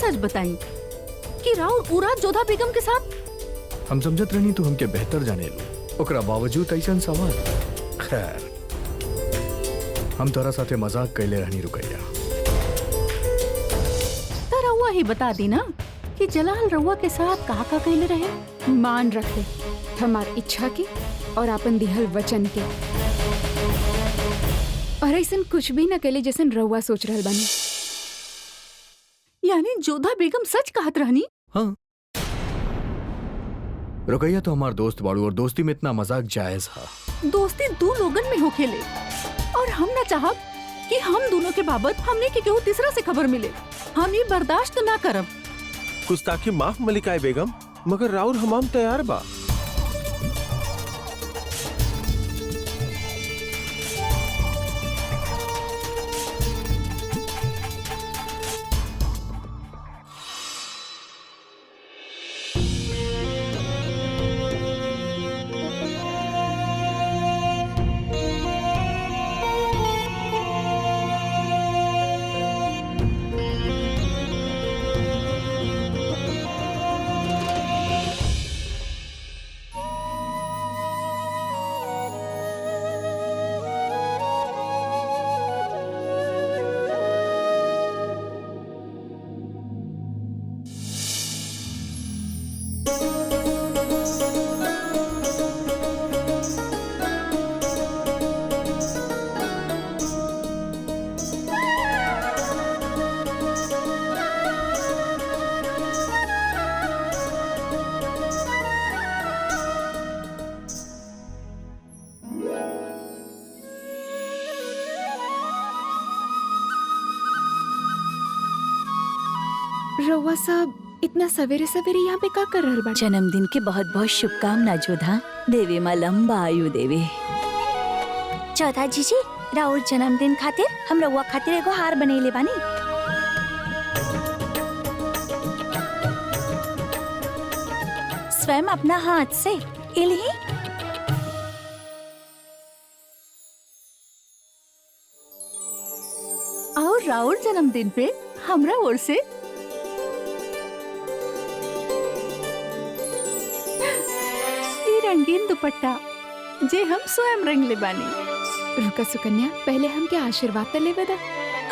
सच बताई कि राउर पूरा जोधा बेगम के साथ। हम समझत रहनी तो हमके बेहतर जाने लो, ओकरा बावजूद ऐसा सवाल। खैर, हम तोरा साथे मजाक कैले रहनी रुकैया। तो रउआ ही बता दी ना कि जलाल रउआ के साथ का कैले रहे। मान रखे हमार इच्छा के और अपन दिहल वचन के, और ऐसा कुछ भी न कैले जैसन रउआ सोच रहल बानी। यानी जोधा बेगम सच कहत रहनी? हाँ, रुकैया तो हमार दोस्त बाड़ू और दोस्ती में इतना मजाक जायज है। दोस्ती दो लोगन में होखेले और हम न चाहब कि हम दोनों के बाबत हमने के केहू तीसरा से खबर मिले। हम ये बर्दाश्त ना करब। गुस्ताखी माफ मलिकाए बेगम, मगर राउर हमाम तैयार बा। रउआ सब इतना सवेरे सवेरे यहाँ पे का कर रहल बाड़ी? जन्मदिन के बहुत बहुत शुभकामना जोधा। देवी माँ लंबा आयु देवे। चौथा जीजी, राउर जन्मदिन खातिर हम रउआ खातिर एगो हार बनेले बानी। स्वयं अपना हाथ से इलही। और राउर जन्मदिन पे हमरा ओर से रंगीन दुपट्टा जे हम स्वयं रंग ले बानी। रुका सुकन्या, पहले हम क्या आशीर्वाद तो ले बदा।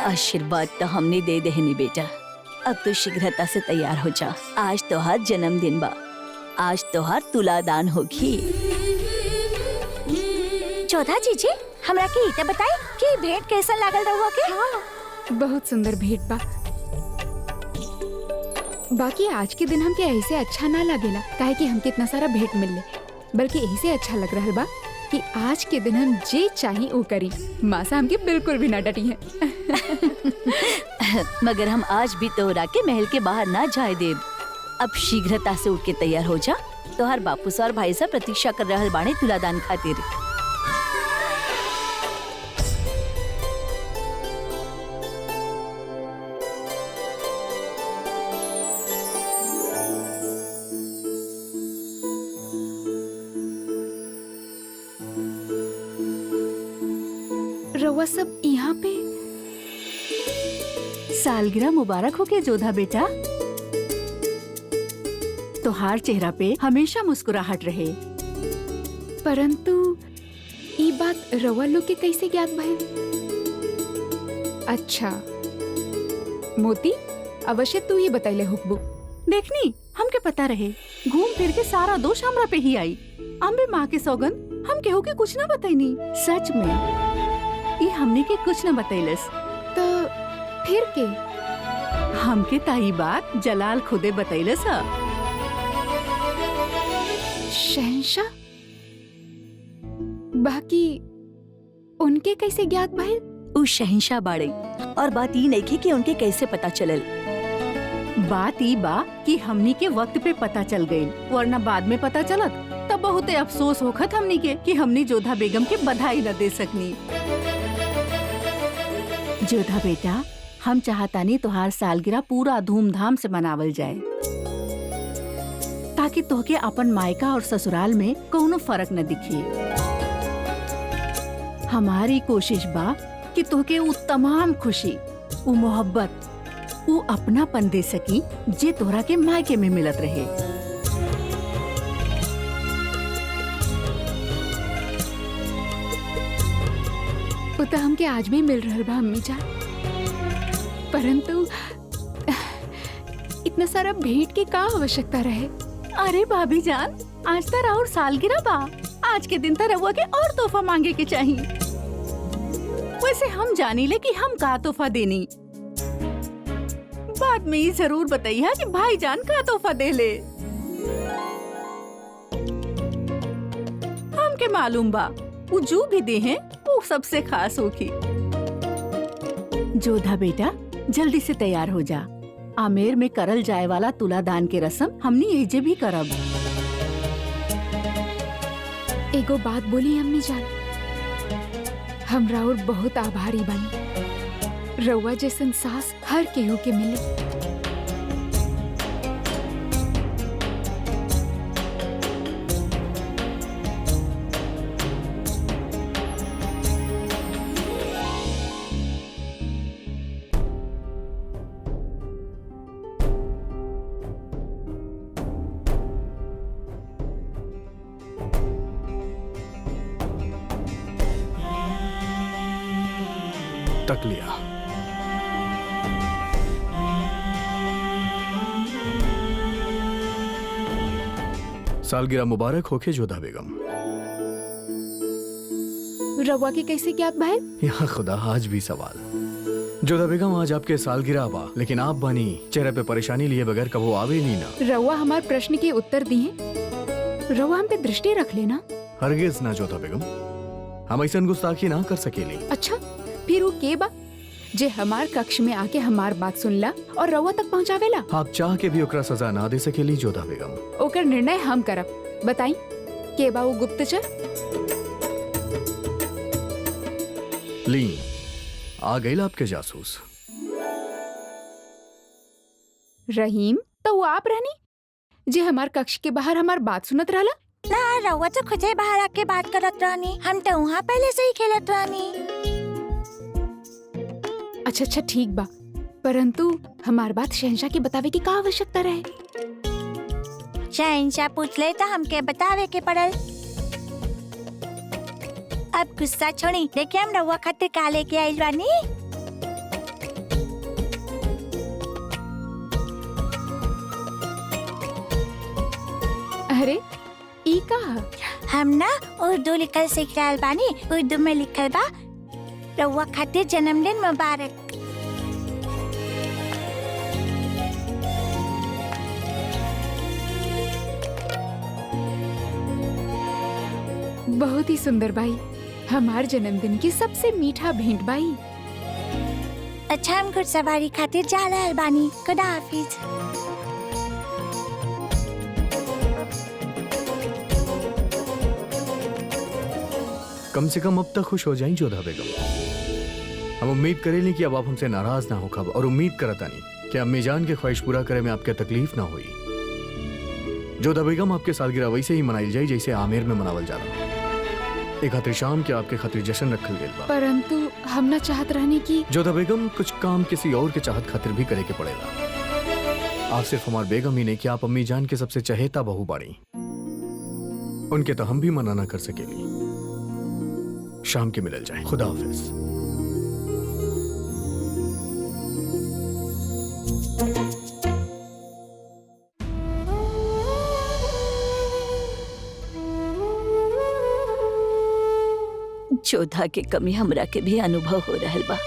आशीर्वाद तो हमने दे देहनी बेटा। अब तो शीघ्रता से तैयार हो जा। आज तोहार जन्मदिन बा, आज तोहार तुलादान होगी। चौथा जीजी, हमरा के इते बताई कि भेंट कैसा लागल रहुआ के? हाँ, बहुत सुंदर भेंट बा। बाकी आज के दिन हमके ऐसे अच्छा ना लगेला काहे कि हमके इतना सारा भेंट मिलले, बल्कि ऐसे अच्छा लग रहा बा कि आज के दिन हम जे चाही वो करी। मासा हमके बिल्कुल भी ना डटी है। मगर हम आज भी तोहरा के महल के बाहर ना जाए देब। अब शीघ्रता से उठ के तैयार हो जा। तोहर बापूस और भाई साहब प्रतीक्षा कर रहल बाणे तुलादान खातिर। रउआ सब यहाँ पे? सालगिरह मुबारक हो के जोधा बेटा। तोहार चेहरा पे हमेशा मुस्कुराहट रहे। परंतु ये बात रउआ लोग के कैसे ज्ञात भइल? अच्छा मोती, अवश्य तू ही बतैले हुक्बू। देखनी हमके पता रहे, घूम फिर के सारा दोष हमरा पे ही आई। अम्बे माँ के सौगन हम केहू के कुछ ना बताईनी। सच में ये हमने के कुछ न बतैलस। तो फिर के? हमके ताई बात जलाल खुदे बतैलस। शहंशाह? बाकी उनके कैसे ज्ञात भइल? उ शहंशाह बाड़े और बात ये नहीं कि उनके कैसे पता चलल। बात ई बा कि हमनी के वक्त पे पता चल गई, वरना बाद में पता चलत तब बहुत अफसोस होखत हमनी के कि हमनी जोधा बेगम के बधाई न दे सकनी। जोधा बेटा, हम चाहतानी तोहार सालगिरह पूरा धूमधाम से मनावल जाए, ताकि तोहके अपन मायका और ससुराल में कोनो फर्क न दिखे। हमारी कोशिश बा कि तोहके वो तमाम खुशी, वो मोहब्बत वो अपनापन दे सकी जे तोहरा के मायके में मिलत रहे। वो तो हमके आज भी मिल रहल बा अम्मी जान, परंतु इतना सारा भेंट के का आवश्यकता रहे। अरे भाभी जान, आज तो राउर सालगिरह बा, आज के दिन तो रउआ के और तोहफा मांगे के चाहिए। वैसे हम जानी ले कि हम का तोहफा देनी, बाद में ये जरूर बताइए कि भाईजान का तोहफा दे ले। हमके मालूम बा वो जो भी दे हैं वो सबसे खास होगी। जोधा बेटा, जल्दी से तैयार हो जा। आमेर में करल जाए वाला तुलादान के रस्म हमनी एजे भी करब। एगो बात बोली अम्मी जान, हम राउर बहुत आभारी बनी। रउआ जैसन सास हर केहू के मिले। तक लिया। सालगिरह मुबारक होके जोधा बेगम। रउआ के कैसे ज्ञात भाई? यहाँ खुदा, आज भी सवाल। जोधा बेगम, आज आपके सालगिरह बा, लेकिन आप बानी चेहरे पे परेशानी लिए बगैर कबो आवे नहीं ना। रउआ हमार प्रश्न के उत्तर दिए, रउआ हम पे दृष्टि रख लेना। हरगिज ना जोधा बेगम, हम ऐसा गुस्ताखी ना कर सकेली। अच्छा, फिर वो के बा जे हमार कक्ष में आके हमार बात सुनला और रउआ तक पहुँचावेला? आप चाह के भी ओकरा सजा ना दे सकेली जोधा बेगम। ओकर निर्णय हम करब। बताई के बा वो गुप्तचर? ली, आ गई आपके जासूस। रहीम, तो वो आप रहनी जे हमार कक्ष के बाहर हमार बात सुनत रहला? ना, रउआ तो खुदे बाहर आके बात करत रहनी, हम तो वहाँ पहले से ही खेलत रहनी। अच्छा ठीक बा, परंतु हमार बात शहंशाह के बतावे की का आवश्यकता रहे? शहंशाह पूछ ले तो हमके बतावे के पड़ल। अब गुस्सा छोड़ी, देखिए हम रउआ खातिर का लेके आइल बानी। अरे ई का? हम ना उर्दू लिखल सीख रहल बानी। उर्दू में लिखल बा, रउआ खातिर जन्मदिन मुबारक। बहुत ही सुंदर बाई, हमार जन्मदिन की सबसे मीठा भेंट बाई। अच्छा, हम घुड़सवारी खातिर जा रहल बानी। खुदा हाफिज। कम से कम अब तक खुश हो जाएं जोधा बेगम। हम उम्मीद करें कि अब आप हमसे नाराज ना हो कब, और उम्मीद करता नहीं कि अम्मी जान के ख्वाहिश पूरा करे में आपके तकलीफ ना हुई। जोधा बेगम, आपके सालगिरह वैसे ही मनाई जाए जैसे आमेर में मनावल जाला। एक खातिर शाम के आपके खातिर जश्न रखल गेल बा। परंतु हम ना चाहत रहने की। जोधा बेगम, कुछ काम किसी और के चाहत खातिर भी करे के पड़ेगा। आप सिर्फ हमार बेगम ही नहीं कि आप अम्मी जान के सबसे चहेता बहू बाड़ी। उनके तो हम भी मना ना कर सकेली। शाम के मिलल जाए। खुदा हाफिज। जोधा के कमी हमरा के भी अनुभव हो रहल बा।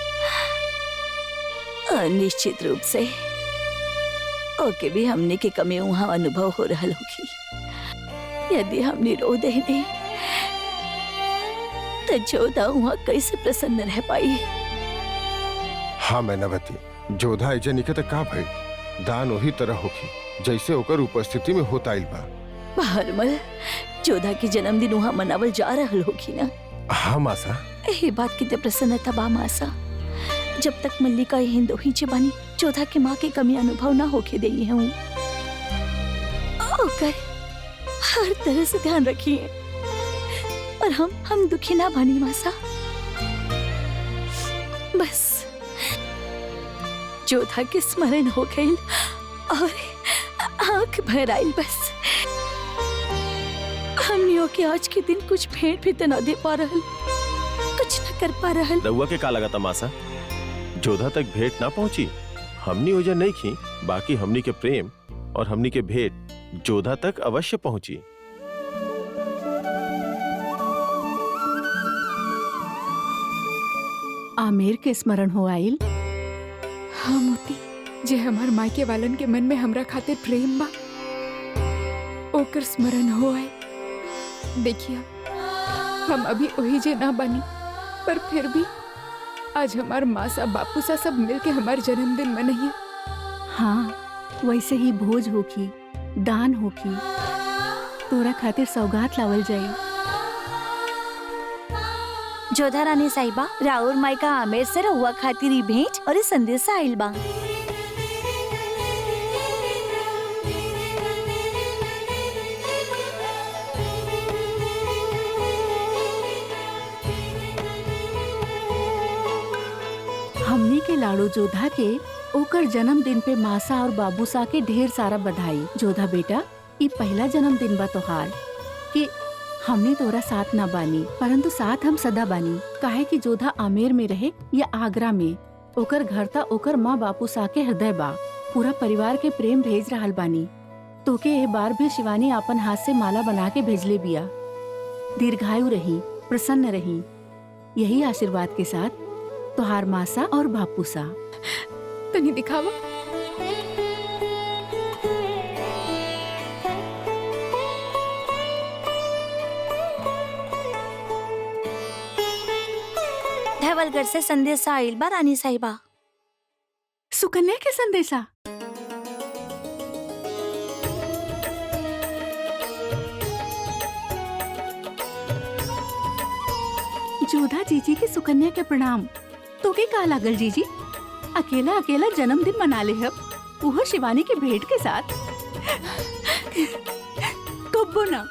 निश्चित रूप से ओके भी हमने के कमी वहाँ अनुभव हो रहल होगी। यदि हमने रो देने तो जोधा वहाँ कैसे प्रसन्न रह पाई? हाँ मैनावती, जोधा ऐजे निके त का भई दान वही तरह होगी जैसे ओकर उपस्थिति में होता आइल बा। हरमल, जोधा की जन्मदिन वहाँ मनावल जा रहल होगी ना? हाँ मासा। यही बात की तो प्रसन्नता बा मासा। जब तक मल्लिका हिंदोही चे बनी, जोधा के माँ की कमी अनुभव ना होके देई है। ओकर हर तरह से ध्यान रखिए और हम दुखी ना बनी मासा। बस जोधा के स्मरण हो गई और आंख भर आइल बस। हमनियों के आज के दिन कुछ भेंट भी तो न दे पा रहल, कुछ न कर पा रहल। रउआ के का लगा तमाशा? जोधा तक भेंट ना पहुंची, हमनी ओजन नहीं खी, बाकी हमनी के प्रेम और हमनी के भेंट जोधा तक अवश्य पहुंची। आमिर के स्मरण हो आइल। हाँ मोती, जे हमार मायके वालन के मन में हमरा खातिर प्रेम बा, ओकर स्मरण हो आए। देखिए हम अभी वही जे ना बनी, पर फिर भी आज हमार माँ सा बापू सा सब मिलके हमार जन्मदिन मनाइए। हाँ, वैसे ही भोज होखी, दान होखी, तोरा खातिर सौगात लावल जाई। जोधा रानी साहिबा, राउर मायका आमिर से रहुआ खातिर ई भेंट और ई संदेशा आइल बा। हमनी के लाड़ो जोधा के ओकर जन्मदिन पे मासा और बाबूसा के ढेर सारा बधाई। जोधा बेटा, ई पहला जन्मदिन बा तोहार कि हमने तोरा साथ ना बानी, परंतु साथ हम सदा बानी। काहे कि जोधा आमेर में रहे या आगरा में, ओकर घर ता ओकर माँ बापू सा के हृदय बा। पूरा परिवार के प्रेम भेज रहल बानी। तोके ए बार भी शिवानी अपन हाथ से माला बना के भेजले बिया। दीर्घायु रही, प्रसन्न रही, यही आशीर्वाद के साथ तोहार मासा और बापू सा। तनी दिखावा। धवलगढ़ से संदेशा आइल बा रानी साहिबा। सुकन्या के संदेशा। जोधा जीजी के सुकन्या के प्रणाम। तोके का लागल जीजी? अकेला अकेला जन्मदिन मना ले हब, वो शिवानी के भेंट के साथ। कब्बो ना,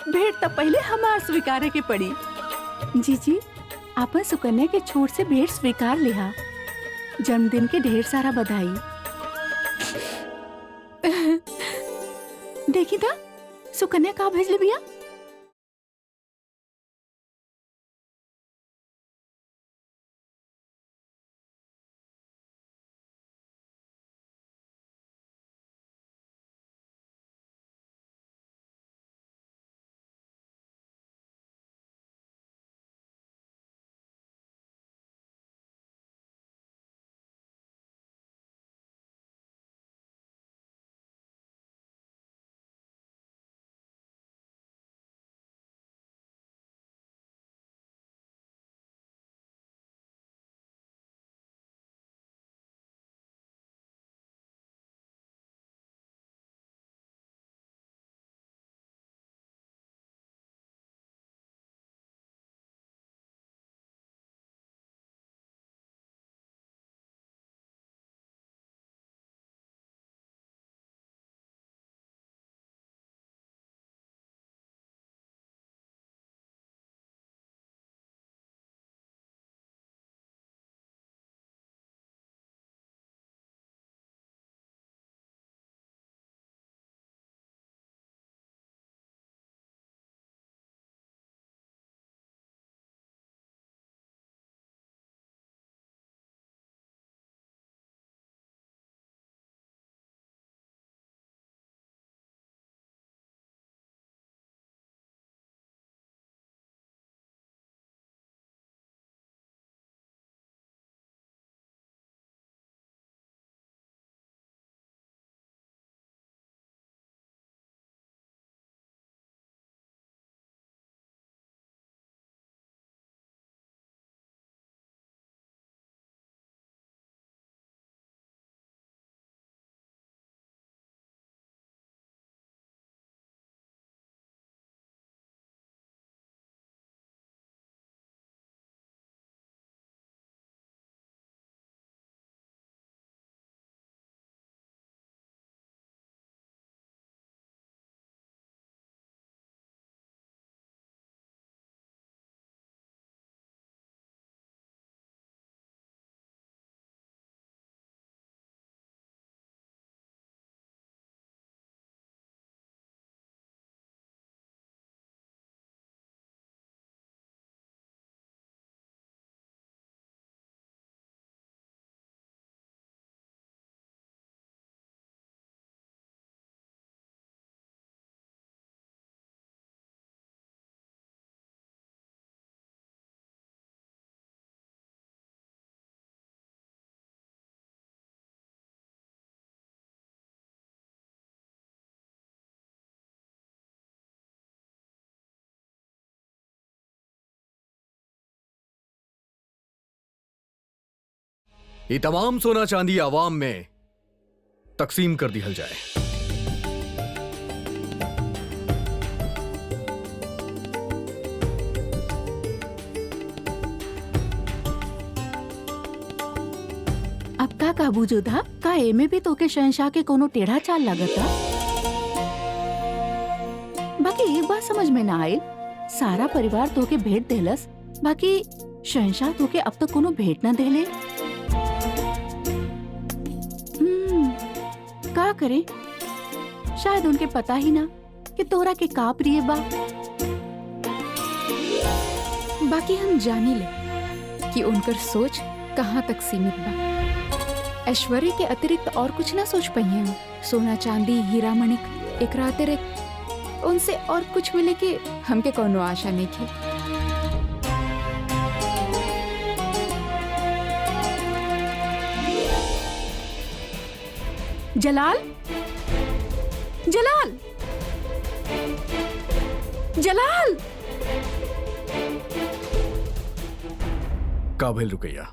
भेंट तब पहले हमार स्वीकारे के पड़ी। जीजी, आपन सुकन्या के छोट से भेंट स्वीकार लिहा। जन्मदिन के ढेर सारा बधाई। देखी था सुकन्या का भेजले बिया। ये तमाम सोना चांदी आवाम में तकसीम कर दिया जाए। अब का काबू जोधा का एमे भी तोके शहंशाह के कोनो टेढ़ा चाल लागता। बाकी एक बात समझ में ना आए, सारा परिवार तोके भेंट देलस, बाकी शहंशाह तोके अब तक कोनो भेंट ना देले। का करे, शायद उनके पता ही ना कि तोरा के का प्रिय बा। बाकी हम जानी ले कि उनकर सोच कहाँ तक सीमित बा। ऐश्वर्य के अतिरिक्त और कुछ ना सोच पाई हैं। सोना चांदी हीरा मणिक एकरा अतिरिक्त उनसे और कुछ मिले कि हमके कोनो आशा नहीं थी। जलाल, जलाल, जलाल। काबिल रुकैया,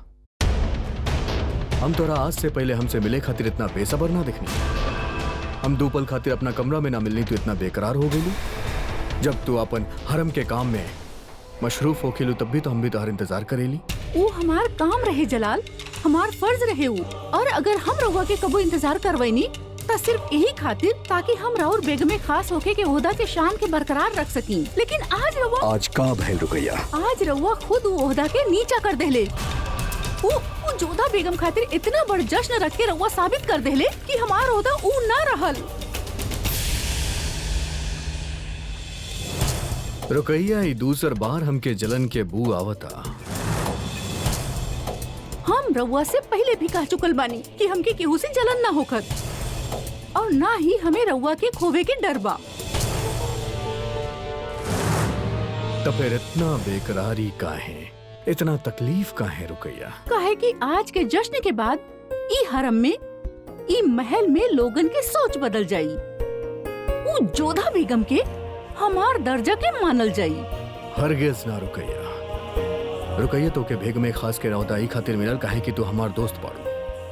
हम तोरा आज से पहले हमसे मिले खातिर इतना बेसबर ना दिखनी। हम दो पल खातिर अपना कमरा में ना मिलनी तो इतना बेकरार हो गई। जब तू अपन हरम के काम में मशरूफ हो खेलू तब भी तो हम भी तोहर इंतजार करेली। वो हमार काम रहे जलाल, हमार फर्ज रहे वो। और अगर हम रउआ के कबो इंतजार करवैनी तो सिर्फ यही खातिर ताकि हम राउर बेगमे खास होके के ओहदा के शान के बरकरार रख सकी। लेकिन आज रउआ, आज का भैल रुकैया, आज रउआ खुद वो ओहदा के नीचा कर देले। वो जोधा बेगम खातिर इतना बड़ जश्न रख के रउआ साबित कर देले कि हमार ओहदा ऊ ना रहल। रुकैया ई दूसर बार हमके जलन के बू आवता। हम रउआ से पहले भी कह चुकल बानी कि हमके केहू से जलन ना होखत और ना ही हमें रउआ के खोवे के डर बा। तो फिर इतना बेकरारी काहे, इतना तकलीफ काहे रुकैया? काहे कि आज के जश्न के बाद ई हरम में, ई महल में लोगन के सोच बदल जाई। वो जोधा बेगम के हमार दर्जा के मानल जाई। हरगिज ना रुकैया। रुकैया तो के भेग में खास के रौदा ई खातिर मिलल काहे कि तू हमार दोस्त पड़ो,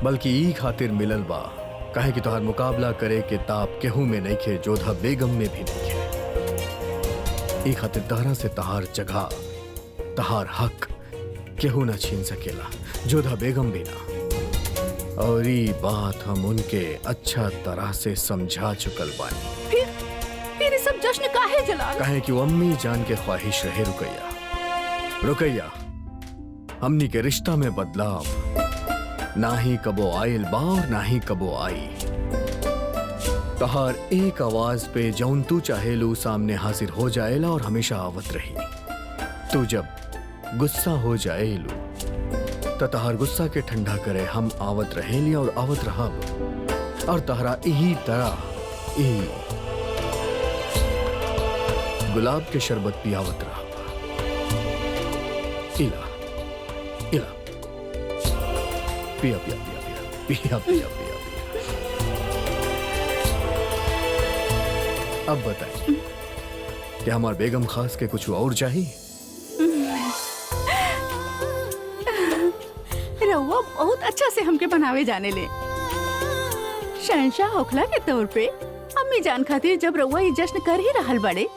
बल्कि ई खातिर मिलल बा काहे कि तोहार मुकाबला करे के ताप केहू में नहीं खे, जोधा बेगम में भी नहीं खे। ई खातिर तहरा से तहार जगह, तहार हक केहू ना छीन सकेला, जोधा बेगम भी ना। और ई बात हम उनके अच्छा तरह से समझा चुकल बानी। फिर सब जश्न काहे जलाल? काहे कि वो अम्मी जान के ख्वाहिश रहे रुकैया। रुकैया, हमनी के रिश्ता में बदलाव ना ही कबो आयल बा और ना ही कबो आई। तहार एक आवाज पे जौन तू चाहेलू सामने हाजिर हो जाएला और हमेशा आवत रही। तू जब गुस्सा हो जाएलू तो तहार गुस्सा के ठंडा करे हम आवत रहेली और आवत रहब। और तहरा यही तरह यही गुलाब के शरबत पियावत रहब। इला इला पिया पिया पिया पिया पिया पिया पिया। अब बताइए क्या हमार बेगम खास के कुछ और चाहिए? रउआ बहुत अच्छा से हमके बनावे जाने ले। शहंशाह होखला के तौर पे अम्मी जान खातिर जब रउआ ये जश्न कर ही रहल बड़े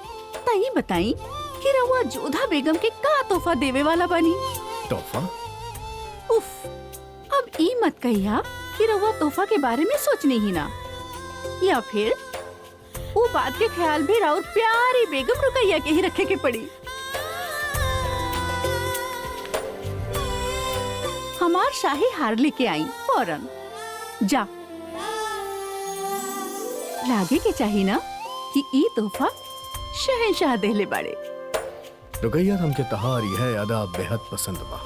त ई बताई कि रउआ जोधा बेगम के का तोहफा देवे वाला बनी? तोहफा? उफ, अब ई मत कहिया कि रउआ तोहफा के बारे में सोचनी ही ना, या फिर वो बात के ख्याल भी राउर प्यारी बेगम रुकैया के ही रखे के पड़ी। हमार शाही हार लेके आई फौरन। जा, लागे के चाहिए ना कि ई तोहफा शहंशाह देले बाड़े। रुकैया हमके तहार यह अदा बेहद पसंद बा।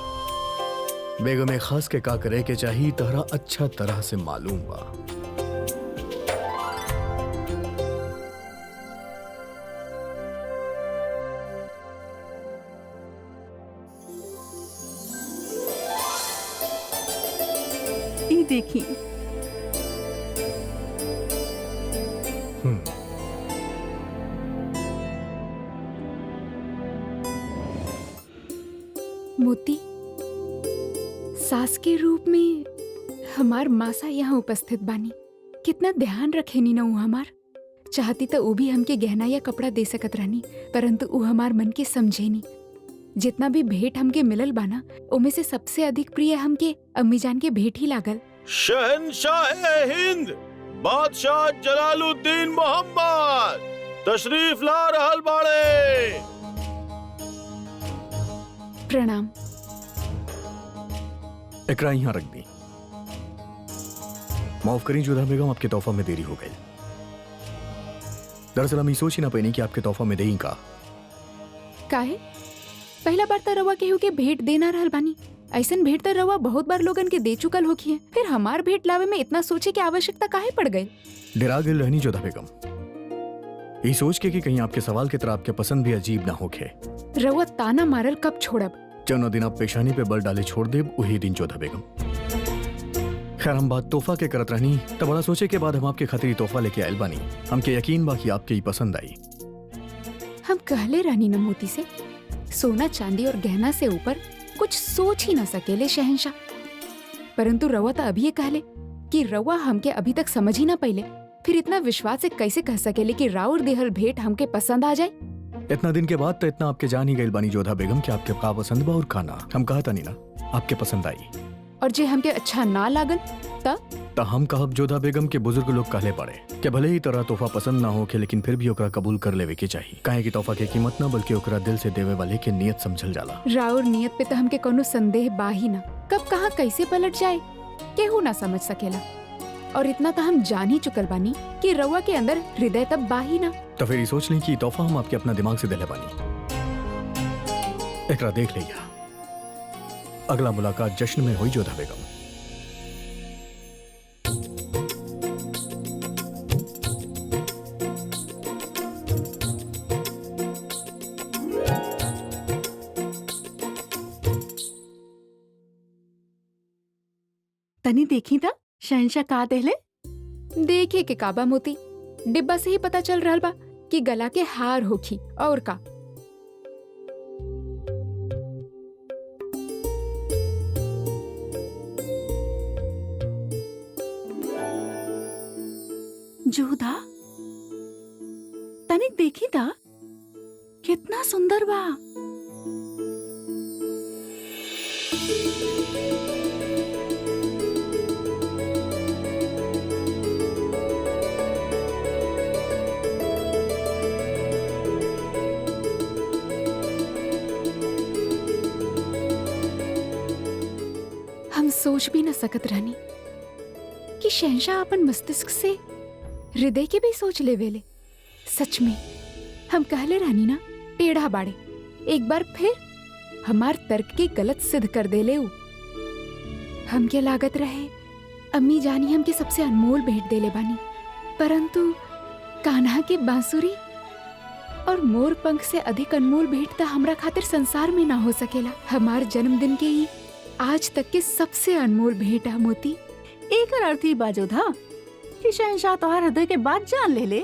बेगम खास के का करे के चाहिए तहरा अच्छा तरह से मालूम बा। ई देखी। मोती सास के रूप में हमार मासा यहाँ उपस्थित बानी, कितना ध्यान रखे नी न ऊ हमार। चाहती तो ऊ भी हमके गहना या कपड़ा दे सकत रहनी, परंतु ऊ हमार मन के समझे नी। जितना भी भेंट हमके मिलल बाना, उमे से सबसे अधिक प्रिय हमके अम्मी जान के भेंट ही लागल। शहंशाह हिंद बादशाह जलालुद्दीन मोहम्मद तशरीफ ला रहल बाड़े। प्रणाम। इकरा यहाँ रख दी। माफ करी जोधा बेगम, आपके तोहफा में देरी हो गई। दरअसल हम ये सोच ही ना पाई कि आपके तोहफा में देई का। काहे? पहला बार तो रवा केहू के भेंट देना रहल बानी। ऐसन भेंट तो रवा बहुत बार लोगन के दे चुकल होखी है, फिर हमार भेंट लावे में इतना सोचे की आवश्यकता काहे पड़ गई? डरा गई रहनी जोधा बेगम, ये सोच के कि कहीं आपके सवाल की तरह आपके पसंद भी अजीब ना होखे। रवा ताना मारल कब छोड़ब? जौना दिन आप पेशानी पे बल डाले छोड़ देब वही दिन जोधा बेगम। खैर हम बात तोहफा के करत रहनी, तब बड़ा सोचे के बाद हम आपके खातिर तोहफा लेके आयल बानी। हमके यकीन बा कि आपके ही पसंद आई। हम कहले रहनी न मोती से, सोना चांदी और गहना से ऊपर कुछ सोच ही न सकेले शहंशाह। परंतु रवा तो अभी ये कहले कि रवा हमके अभी तक समझ ही न पहिले, फिर इतना विश्वास से कैसे कह सकेले कि राउर देहल भेंट हमके पसंद आ जाए? इतना दिन के बाद तो इतना आपके जान ही गई बानी जोधा बेगम कि आपके का पसंद बा और खाना। हम कहा था नहीं ना आपके पसंद आई। और जे हमके अच्छा ना लागल तो हम कहब जोधा बेगम के बुजुर्ग लोग कहले पड़े कि भले ही तरह तोहफा पसंद ना होके लेकिन फिर भी ओकरा कबूल कर लेवे के चाहिए। काहे कि तोहफा के कीमत ना बल्कि ओकरा दिल से देवे वाले के नियत समझल जाला। राउर नियत पे तो हमके कोनो संदेह बा ही ना, कब कहाँ कैसे पलट जाए केहू ना समझ सकेला। और इतना तो हम जान ही चुकल बानी कि रवा के अंदर हृदय तब बा ही ना। तो फिर ये सोच लें कि तोहफा हम आपके अपना दिमाग से दिले बानी। एकरा देख लिया, अगला मुलाकात जश्न में हुई जोधा बेगम। तनी देखी था शहंशाह का देहले। देखे के काबा मोती, डिब्बा से ही पता चल रहल बा कि गला के हार होखी और का। जोधा तनिक देखी था, कितना सुंदर बा। हम सोच भी न सकत रहनी कि शहंशाह अपन मस्तिष्क से हृदय के भी सोच ले वेले। सच में हम कहले रहनी ना टेढ़ा बाड़े, एक बार फिर हमार तर्क के गलत सिद्ध कर देले ऊ। हमके लागत रहे अम्मी जानी हमके सबसे अनमोल भेंट देले बानी, परंतु कान्हा के बांसुरी और मोर पंख से अधिक अनमोल भेंट तो हमरा खातिर संसार में ना हो सकेला। हमार जन्मदिन के ही आज तक के सबसे अनमोल भेंट है मोती। एक अर्थ ही बा जोधा कि शहंशाह तोहार हृदय के बात जान ले।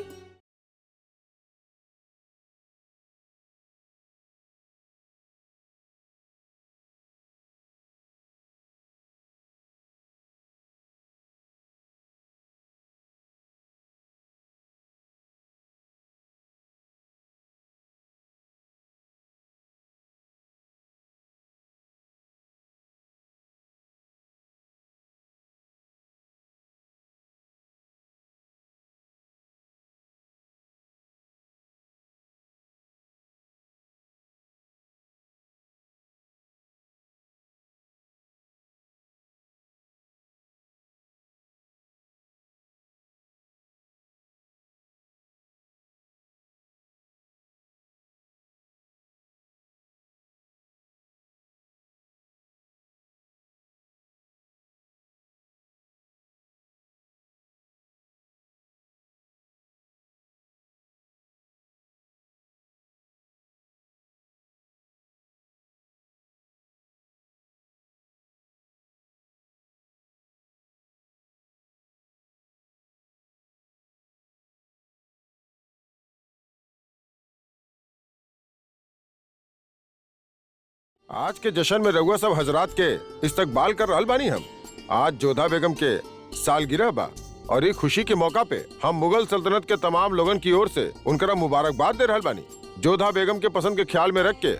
आज के जश्न में रउआ सब हजरात के इस्तकबाल कर रहल बानी हम। आज जोधा बेगम के सालगिरह बा और ये खुशी के मौका पे हम मुगल सल्तनत के तमाम लोगन की ओर से उनकरा मुबारकबाद दे रहल बानी। जोधा बेगम के पसंद के ख्याल में रख के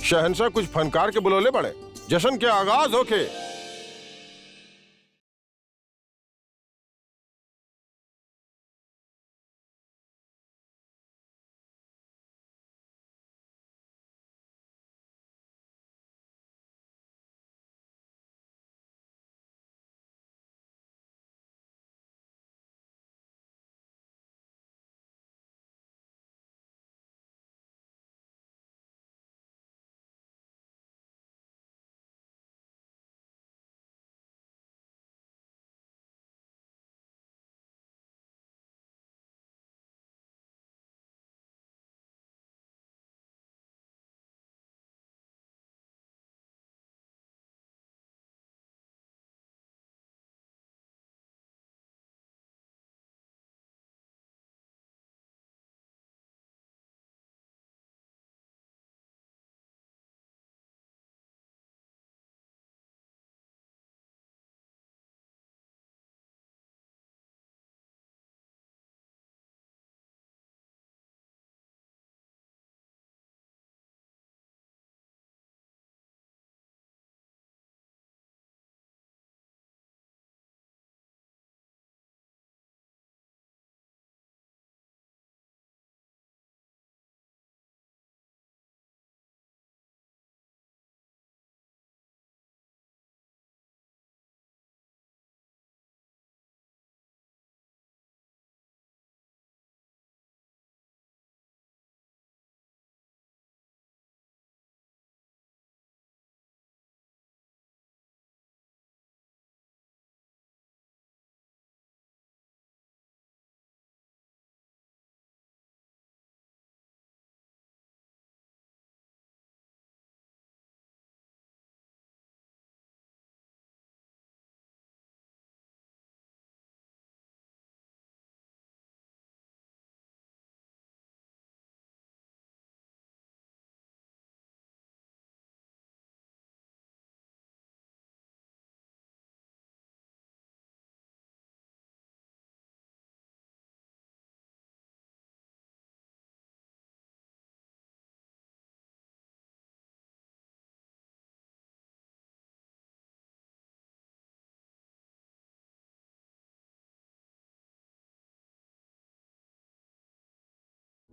शहंशाह कुछ फनकार के बुलौले बड़े, जश्न के आगाज होके।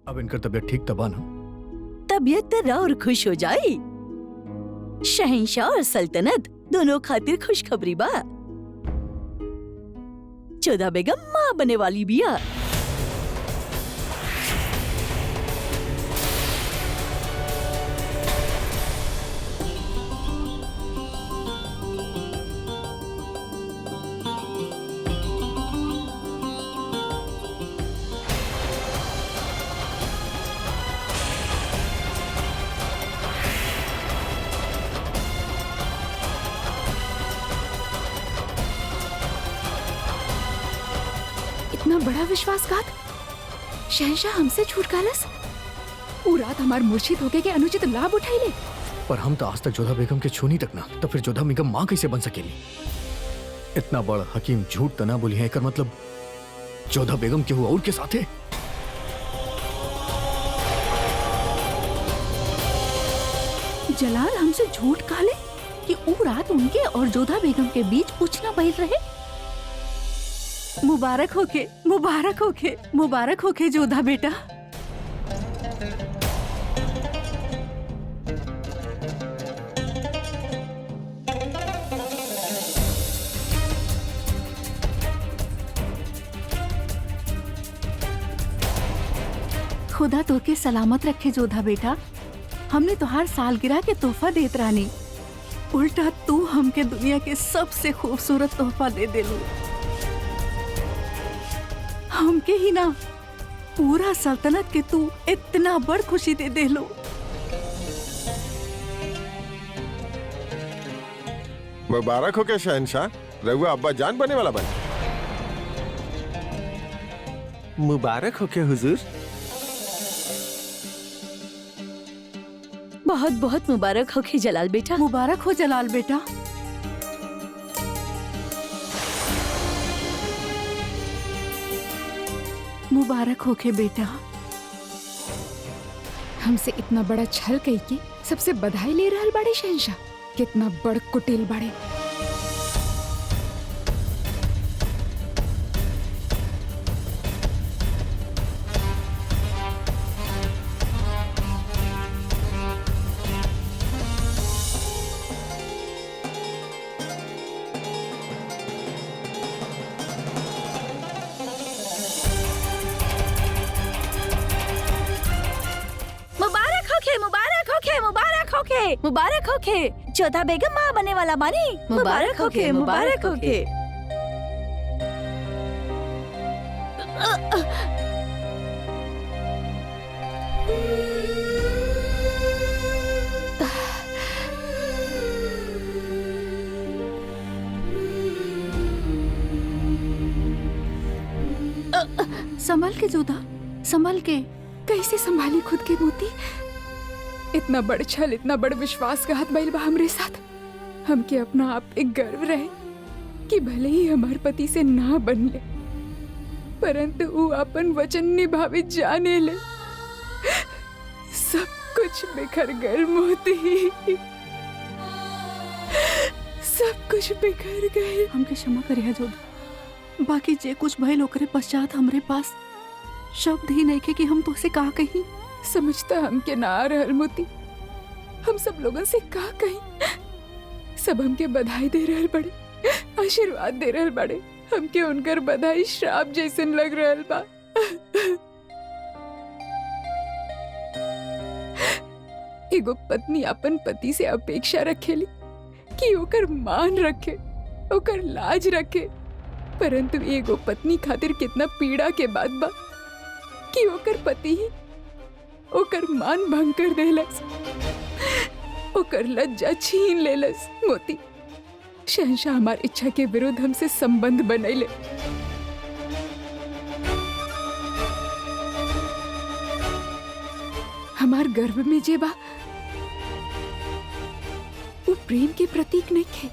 अब इनकर तबीयत ठीक तबा ना? तबीयत तो और खुश हो जाई। शहंशाह और सल्तनत दोनों खातिर खुशखबरी बा। जोधा बेगम माँ बने वाली बिया। इतना बड़ा विश्वासघात शहंशाह हमसे झूठ कालस। वो रात हमार मूर्छित होके के अनुचित लाभ उठाइले। पर हम तो आज तक जोधा बेगम के छूनी तक ना, तो फिर जोधा बेगम माँ कैसे बन सकेली? इतना बड़ हकीम झूठ तना बोली है, एकर मतलब जोधा बेगम के हुआ और के साथ है। जलाल हमसे झूठ काले कि वो रात उनके और जोधा बेगम के बीच कुछ ना बहल रहे। मुबारक होके, मुबारक होके, मुबारक होके जोधा बेटा। खुदा तो के सलामत रखे जोधा बेटा। हमने तुहार सालगिरह के तोहफा देत रानी, उल्टा तू हमके दुनिया के सबसे खूबसूरत तोहफा दे देलू। हमके ही ना, पूरा सल्तनत के तू इतना बड़ खुशी दे देलू। मुबारक हो के शहंशाह, रघुआ अब्बा जान बने वाला बन। मुबारक हो के हुजूर। बहुत बहुत मुबारक हो के जलाल बेटा। मुबारक हो जलाल बेटा। मुबारक होके बेटा। हमसे इतना बड़ा छल कई के सबसे बधाई ले रहल बड़े शहंशाह। कितना बड़ कुटिल बड़े। मुबारक होखे। जोधा बेगम माँ बने वाला बानी। मुबारक होखे, मुबारक होखे। संभल के जोधा, संभल के। कैसे संभाली खुद के मोती। इतना बड़ छल, इतना बड़ विश्वासघात भइल बा हमरे साथ। हमके अपना आप पे गर्व रहे कि भले ही हमार पति से ना बनले, परंतु वो अपन वचन निभावे जाने ले। सब कुछ बिखर गए मोती, सब कुछ बिखर गए। हमके क्षमा करिया जोधा। बाकी जे कुछ भइल ओकरे पश्चात हमरे पास शब्द ही नहीं के कि हम तुझसे का कहीं। समझता हमके ना आ रहल मोती। हम सब लोगन से का कहीं। सब हमके बधाई दे रहल बड़े, आशीर्वाद दे रहल बड़े। हमके उनकर बधाई श्राप जैसन लग रहल बा। एगो पत्नी अपन पति से अपेक्षा रखेली कि ओकर मान रखे, ओकर लाज रखे, परंतु एगो पत्नी खातिर कितना पीड़ा के बात बा कि ओकर पति ही ओकर मान भंग कर देलस, ओकर लज्जा छीन लेलस। मोती, शहंशाह हमार इच्छा के विरुद्ध हमसे संबंध बनैले। हमार गर्भ में जे बा वो प्रेम के प्रतीक नहीं थे,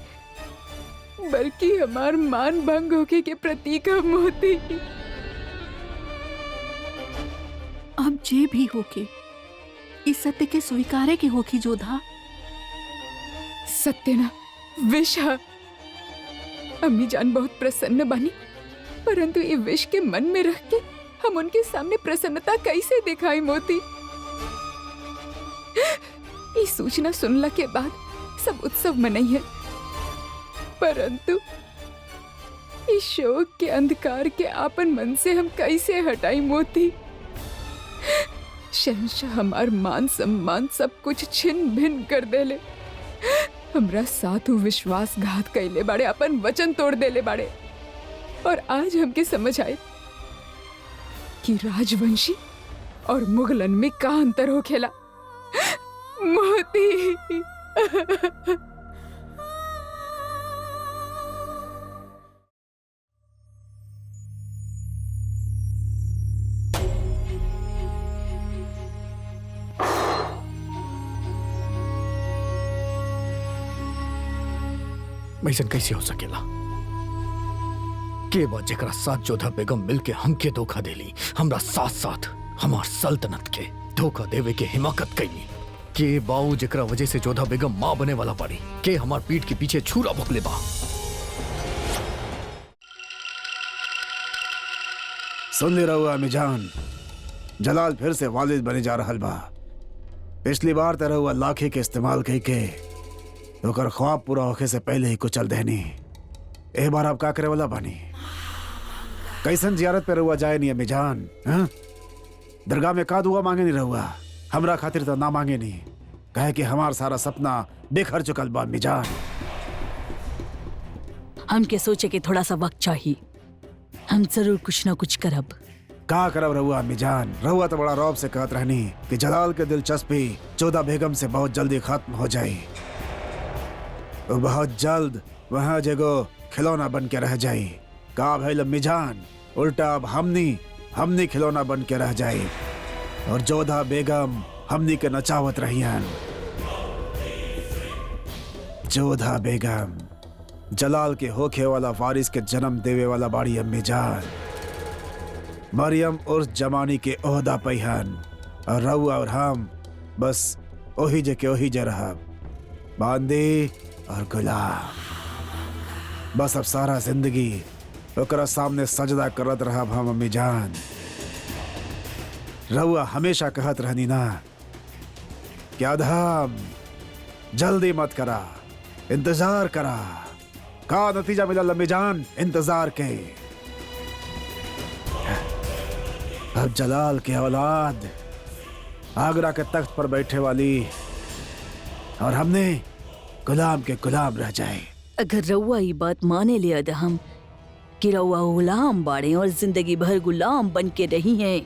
बल्कि हमार मान भंग होके के प्रतीक है मोती। अब जे भी होके इस सत्य के स्वीकारे के होकी जोधा। सत्य ना विष है। अम्मी जान बहुत प्रसन्न बनी, परंतु ये विष के मन में रख के हम उनके सामने प्रसन्नता कैसे दिखाई मोती। ये सूचना सुनला के बाद सब उत्सव मनाई है, परंतु इस शोक के अंधकार के आपन मन से हम कैसे हटाई मोती। शहंशाह हमार मान सम्मान सब कुछ छिन्न भिन्न कर देले। हमरा साथ विश्वासघात कैले बाड़े, अपन वचन तोड़ देले बाड़े। और आज हमके समझ आए कि राजवंशी और मुगलन में का अंतर हो खेला। मोती ऐसा कैसे हो सकेला? के बाद जेकरा साथ जोधा बेगम मिलके हमके धोखा देली, हमरा साथ साथ हमार सल्तनत के धोखा देवे के हिमाकत कैली। के बाऊ जेकरा वजह से जोधा बेगम माँ बने वाला पड़ी, के हमार पीठ के पीछे छुरा भोगले बा। सुन ले रहुआ अम्मीजान, जलाल फिर से वालिद बने जा रहल बा। पिछली बार तरह हुआ लाखे के इस्तेमाल कई के ओकर ख्वाब पूरा होखे से पहले ही कुचल देनी। ए बार आप का करे वाला बानी? कैसन जियारत पे रहुआ जाए नहीं अम्मीजान? दरगाह में का दुआ मांगे नहीं रहुआ? हमरा खातिर तो ना मांगे नहीं, कहे कि हमार सारा सपना बेखर चुकल बा अम्मीजान। हमके सोचे कि थोड़ा सा वक्त चाहिए, हम जरूर कुछ ना कुछ करब। का करब रहुआ अम्मीजान? रहुआ तो बड़ा रौब से कहत रहनी कि जलाल के दिलचस्पी जोधा बेगम से बहुत जल्दी खत्म हो जाए। वो बहुत जल्द वहाँ जगो खिलौना बन के रह जाए। का भइल अम्मीजान? उल्टा अब हमनी खिलौना बन के रह जाए और जोधा बेगम हमनी के नचावत रहियन। जोधा बेगम जलाल के होखे वाला वारिस के जन्म देवे वाला बाड़ी अम्मीजान। मरियम उर्स जमानी के ओहदा पैहन और रउआ और हम बस ओही जे के ओही जे रहब, बांदी और गुलाम। बस अब सारा जिंदगी ओकरा सामने सजदा करत रहब हम अम्मी जान। रउआ हमेशा कहत रहनी ना कि अधम जल्दी मत करा, इंतजार करा। का नतीजा मिला अम्मी जान इंतजार के। अब जलाल के औलाद आगरा के तख्त पर बैठे वाली और हमने गुलाम के गुलाम रह जाए। अगर रउआ ये बात माने ले अदहम कि रउआ गुलाम बाड़े और जिंदगी भर गुलाम बन के रही हैं,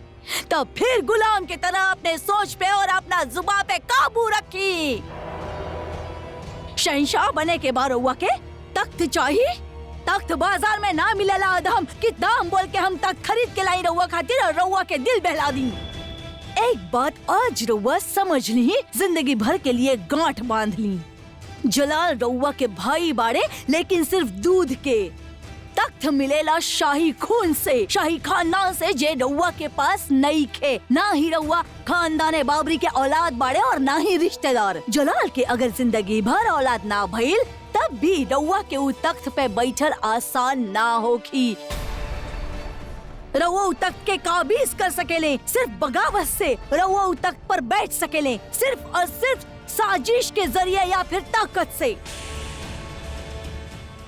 तब फिर गुलाम की तरह अपने सोच पे और अपना जुबान पे काबू रखी। शहंशाह बने के बाद रउआ के तख्त चाहिए। तख्त बाजार में ना मिलेला अदहम कि दाम बोल के हम तख्त खरीद के लाई रउआ खातिर और रउआ के दिल बहला दी। एक बात आज रउआ समझ ली, जिंदगी भर के लिए गांठ बांध ली। जलाल रउआ के भाई बाड़े, लेकिन सिर्फ दूध के। तख्त मिलेला शाही खून से, शाही खानदान से, जे रउआ के पास नहीं खे। ना ही रउआ खानदाने बाबरी के औलाद बाड़े और ना ही रिश्तेदार। जलाल के अगर जिंदगी भर औलाद ना भइल, तब भी रउआ के उ तख्त पे बैठल आसान ना होखी। रउआ उ तख्त के काबिज कर सकेले सिर्फ बगावत से। रउआ उ तख्त पर बैठ सकेले सिर्फ और सिर्फ साजिश के जरिए या फिर ताकत से।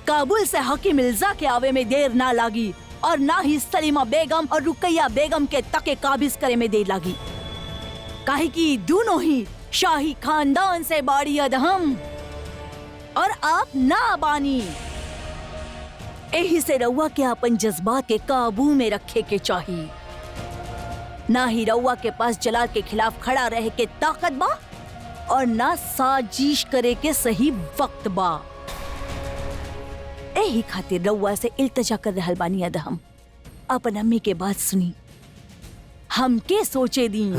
काबुल से हकीम मिर्जा के आवे में देर ना लागी और ना ही सलीमा बेगम और रुकैया बेगम के तके काबिज करे में देर लागी, काहे कि दोनों ही शाही खानदान से बाड़ी अदहम और आप ना बानी। यही से रउआ के अपन जज्बात के काबू में रखे के चाहिए। ना ही रउआ के पास जलाल के खिलाफ खड़ा रहे के ताकत बा और ना साजिश करे के सही वक्त बा। यही खातिर रउआ से इल्तिजा कर रहल बानी अदहम, अपन अम्मी के बात सुनी, हमके सोचे दी।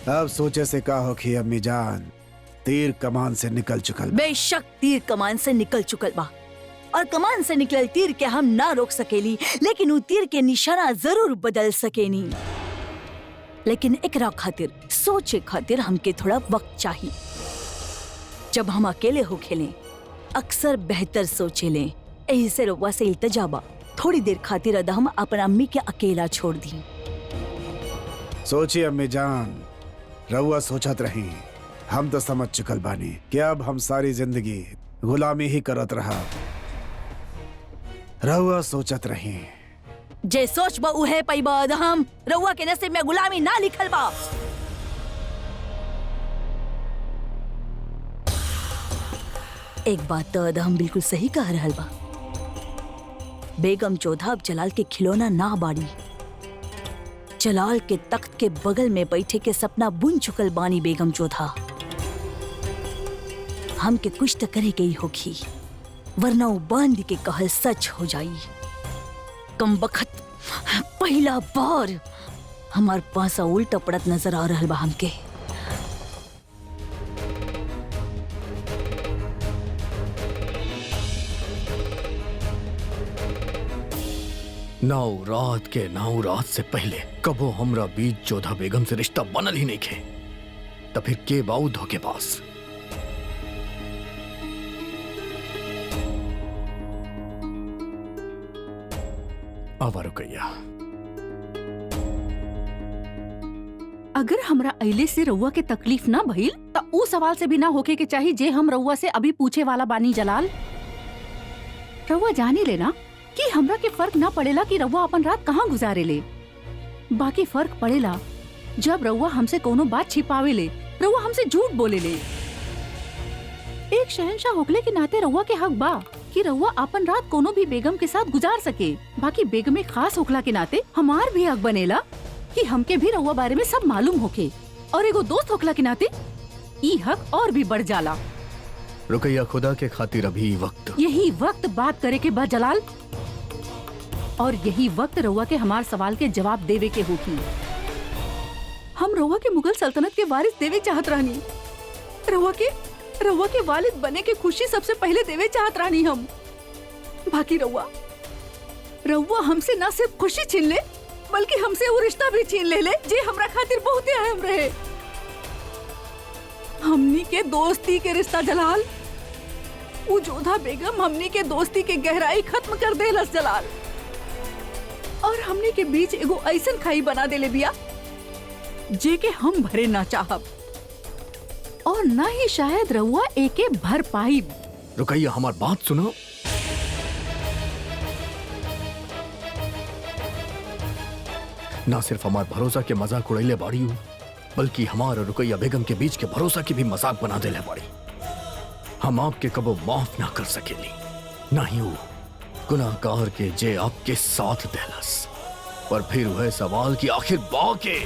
अब सोचे से का होखी अम्मी जान, तीर कमान से निकल चुकल बा। बेशक तीर कमान से निकल चुकल बा और कमान से निकल तीर के हम ना रोक सकेली, लेकिन उ तीर के निशाना जरूर बदल सकेनी। लेकिन एकरा खातिर सोचे खातिर हमके थोड़ा वक्त चाहिए। जब हम अकेले हो खेले अक्सर बेहतर सोचे ले। यही से रउआ से इल्तिजा बा, थोड़ी देर खातिर अदहम अपन अम्मी के अकेला छोड़ दी। सोचिए अम्मी जान, रउआ सोचत रही, हम तो समझ चुकल बानी कि अब हम सारी जिंदगी गुलामी ही करत रहा। रउआ सोचत रही, जे सोच बा उहे पैबा अदहम। रउआ के नसीब में गुलामी ना लिखल बा। एक बात तो अदहम बिल्कुल सही कह रहल बा। बेगम जोधा अब जलाल के खिलौना ना बाड़ी। जलाल के तख्त के बगल में बैठे के सपना बुन चुकल बानी बेगम जोधा। हम के कुछ तो करे गई होगी, वरना वो बांध के कहल सच हो जाई। कम बखत पहला बार हमार पासा उल्टा पड़त नजर आ रहल बा हमके। नौ रात से पहले कबो हमरा बीच जोधा बेगम से रिश्ता बनल ही नहीं खे, तो फिर के बाऊ धोखेबाज। आवा रुकैया, अगर हमरा अइले से रउआ के तकलीफ ना भइल त ऊ सवाल से भी ना होके के चाहिए जे हम रउआ से अभी पूछे वाला बानी। जलाल, रउआ जानी लेना कि हमरा के फर्क ना पड़ेला कि रउआ अपन रात कहाँ गुजारे ले। बाकी फर्क पड़ेला जब रउआ हमसे कोनो बात छिपावे ले, रउआ हमसे झूठ बोले ले। एक शहंशाह होकले के नाते रउआ के हक बा कि रउआ अपन रात कोनो भी बेगम के साथ गुजार सके। बाकी बेगम खास होकला के नाते हमार भी हक बनेला कि हमके भी रउआ बारे में सब मालूम होके, और एगो दोस्त होकला के नाते ई हक और भी बढ़ जाला। रुकैया, खुदा के खातिर अभी यही वक्त बात करे के बाद जलाल, और यही वक्त रउआ के हमार सवाल के जवाब देवे के होगी। हम रउआ के मुगल सल्तनत के वारिस देवे चाहत रहनी। रउआ के वालिद बने के खुशी सबसे पहले देवे चाहत रहनी हम। बाकी रउआ रउआ हमसे ना सिर्फ खुशी छीन ले बल्कि हमसे वो रिश्ता भी छीन ले जे हमरा खातिर बहुत अहम रहे। हमनी के दोस्ती के रिश्ता जलाल, वो जोधा बेगम हमनी के दोस्ती के गहराई खत्म कर देलस जलाल, और हमनी के बीच एगो ऐसन खाई बना देले बिया जे के हम भरे ना चाहब, और ना ही शायद रउआ एके भर पाई। रुकैया, हमार बात सुनो। ना सिर्फ हमार भरोसा के मजाक उड़ैले बाड़ी हूँ, बल्कि हमार और रुकैया बेगम के बीच के भरोसा की भी मजाक बना देले बाड़ी। हम आपके कबो माफ ना कर सकेली, ना ही वो गुनाहगार के जे आपके साथ देलस। पर फिर वह सवाल कि आखिर बाके